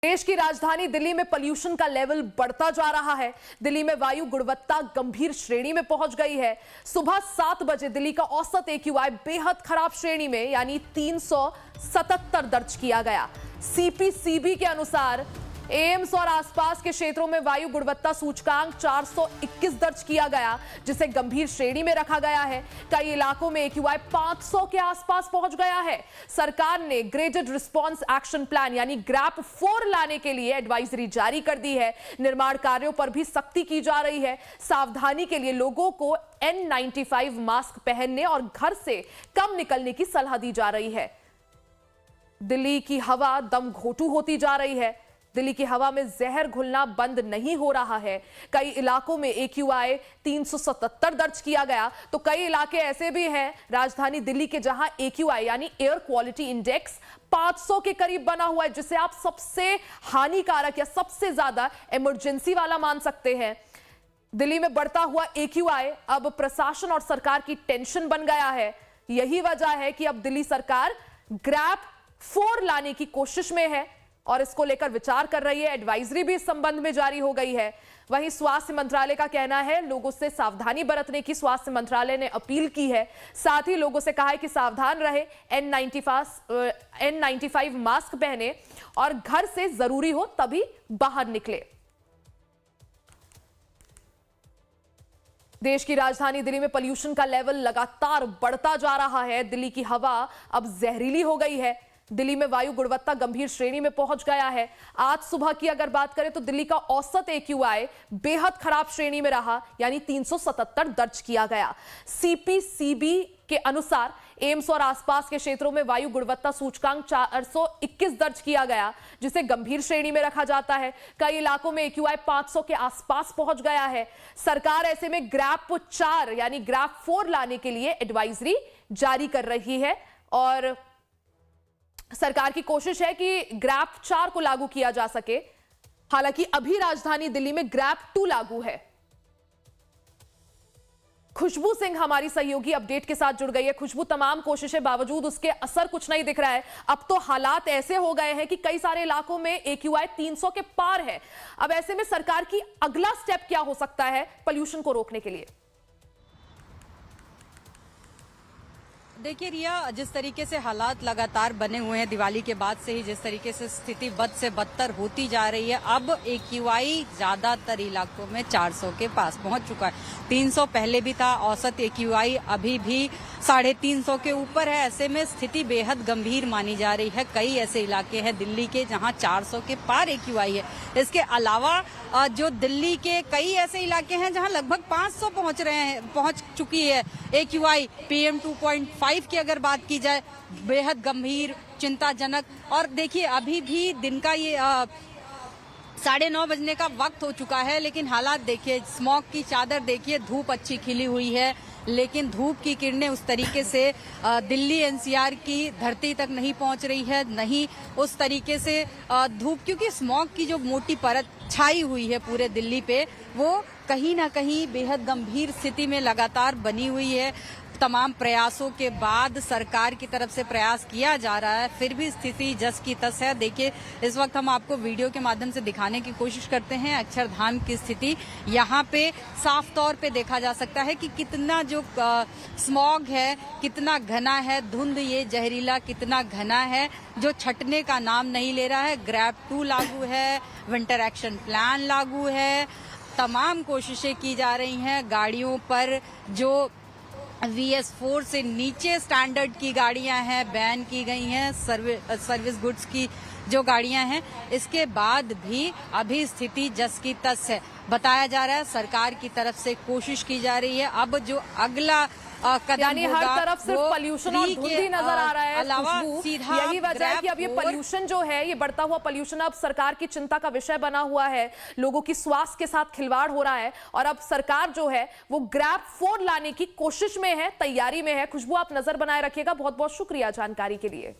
देश की राजधानी दिल्ली में पॉल्यूशन का लेवल बढ़ता जा रहा है। दिल्ली में वायु गुणवत्ता गंभीर श्रेणी में पहुंच गई है। सुबह 7 बजे दिल्ली का औसत एक्यूआई बेहद खराब श्रेणी में यानी 377 दर्ज किया गया। सीपीसीबी के अनुसार एम्स और आसपास के क्षेत्रों में वायु गुणवत्ता सूचकांक 421 दर्ज किया गया, जिसे गंभीर श्रेणी में रखा गया है। कई इलाकों में एक्यूआई 500 के आसपास पहुंच गया है। सरकार ने ग्रेडेड रिस्पांस एक्शन प्लान यानी ग्रैप 4 लाने के लिए एडवाइजरी जारी कर दी है। निर्माण कार्यों पर भी सख्ती की जा रही है। सावधानी के लिए लोगों को N95 मास्क पहनने और घर से कम निकलने की सलाह दी जा रही है। दिल्ली की हवा दम घोंटू होती जा रही है। दिल्ली की हवा में जहर घुलना बंद नहीं हो रहा है। कई इलाकों में एक्यूआई 377 दर्ज किया गया, तो कई इलाके ऐसे भी हैं राजधानी दिल्ली के जहां एक्यूआई यानी एयर क्वालिटी इंडेक्स 500 के करीब बना हुआ है, जिसे आप सबसे हानिकारक या सबसे ज्यादा इमरजेंसी वाला मान सकते हैं। दिल्ली में बढ़ता हुआ एक्यूआई अब प्रशासन और सरकार की टेंशन बन गया है। यही वजह है कि अब दिल्ली सरकार ग्रैप 4 लाने की कोशिश में है और इसको लेकर विचार कर रही है। एडवाइजरी भी इस संबंध में जारी हो गई है। वहीं स्वास्थ्य मंत्रालय का कहना है लोगों से सावधानी बरतने की स्वास्थ्य मंत्रालय ने अपील की है। साथ ही लोगों से कहा है कि सावधान रहे, N95 मास्क पहने और घर से जरूरी हो तभी बाहर निकले। देश की राजधानी दिल्ली में पॉल्यूशन का लेवल लगातार बढ़ता जा रहा है। दिल्ली की हवा अब जहरीली हो गई है। दिल्ली में वायु गुणवत्ता गंभीर श्रेणी में पहुंच गया है। आज सुबह की अगर बात करें तो दिल्ली का औसत एक्यूआई बेहद खराब श्रेणी में रहा, यानी 377 दर्ज किया गया। सीपीसीबी के अनुसार एम्स और आसपास के क्षेत्रों में वायु गुणवत्ता सूचकांक 421 दर्ज किया गया, जिसे गंभीर श्रेणी में रखा जाता है। कई इलाकों में एक्यूआई 500 के आसपास पहुंच गया है। सरकार ऐसे में ग्रैप 4 यानी ग्रैप 4 लाने के लिए एडवाइजरी जारी कर रही है और सरकार की कोशिश है कि ग्रैप 4 को लागू किया जा सके। हालांकि अभी राजधानी दिल्ली में ग्रैप 2 लागू है। खुशबू सिंह हमारी सहयोगी अपडेट के साथ जुड़ गई है। खुशबू, तमाम कोशिशें बावजूद उसके असर कुछ नहीं दिख रहा है। अब तो हालात ऐसे हो गए हैं कि कई सारे इलाकों में एक्यूआई 300 के पार है। अब ऐसे में सरकार की अगला स्टेप क्या हो सकता है पॉल्यूशन को रोकने के लिए? देखिए रिया, जिस तरीके से हालात लगातार बने हुए हैं दिवाली के बाद से ही, जिस तरीके से स्थिति बद से बदतर होती जा रही है, अब एक्यूआई ज्यादातर इलाकों में 400 के पास पहुंच चुका है। 300 पहले भी था, औसत एक्यूआई अभी भी 350 के ऊपर है। ऐसे में स्थिति बेहद गंभीर मानी जा रही है। कई ऐसे इलाके हैं दिल्ली के जहां 400 के पार एक्यूआई है। इसके अलावा जो दिल्ली के कई ऐसे इलाके हैं जहां लगभग 500 पहुंच चुकी है एक्यूआई। PM 2.5 की अगर बात की जाए, बेहद गंभीर, चिंताजनक। और देखिए अभी भी दिन का ये 9:30 बजने का वक्त हो चुका है, लेकिन हालात देखिए, स्मॉग की चादर देखिए, धूप अच्छी खिली हुई है, लेकिन धूप की किरणें उस तरीके से दिल्ली NCR की धरती तक नहीं पहुंच रही है, नहीं उस तरीके से धूप, क्योंकि स्मॉग की जो मोटी परत छाई हुई है पूरे दिल्ली पे, वो कहीं ना कहीं बेहद गंभीर स्थिति में लगातार बनी हुई है। तमाम प्रयासों के बाद सरकार की तरफ से प्रयास किया जा रहा है, फिर भी स्थिति जस की तस है। देखिए इस वक्त हम आपको वीडियो के माध्यम से दिखाने की कोशिश करते हैं अक्षरधाम की स्थिति। यहाँ पे साफ तौर पे देखा जा सकता है कि कितना जो स्मॉग है कितना घना है, धुंध ये जहरीला कितना घना है, जो छटने का नाम नहीं ले रहा है। ग्रैप 2 लागू है, विंटर एक्शन प्लान लागू है, तमाम कोशिशें की जा रही हैं। गाड़ियों पर जो VS4 से नीचे स्टैंडर्ड की गाड़ियां हैं बैन की गई हैं। सर्विस गुड्स की जो गाड़ियां हैं, इसके बाद भी अभी स्थिति जस की तस है। बताया जा रहा है सरकार की तरफ से कोशिश की जा रही है। अब जो अगला कदम यानी हर तरफ सिर्फ पॉल्यूशन और धुंध ही नजर आ रहा है। अलावा सीधा यही वजह है कि अब ये पॉल्यूशन जो है, ये बढ़ता हुआ पॉल्यूशन अब सरकार की चिंता का विषय बना हुआ है। लोगों की स्वास्थ्य के साथ खिलवाड़ हो रहा है और अब सरकार जो है वो ग्रैप 4 लाने की कोशिश में है, तैयारी में है। खुशबू, आप नजर बनाए रखिएगा। बहुत बहुत शुक्रिया जानकारी के लिए।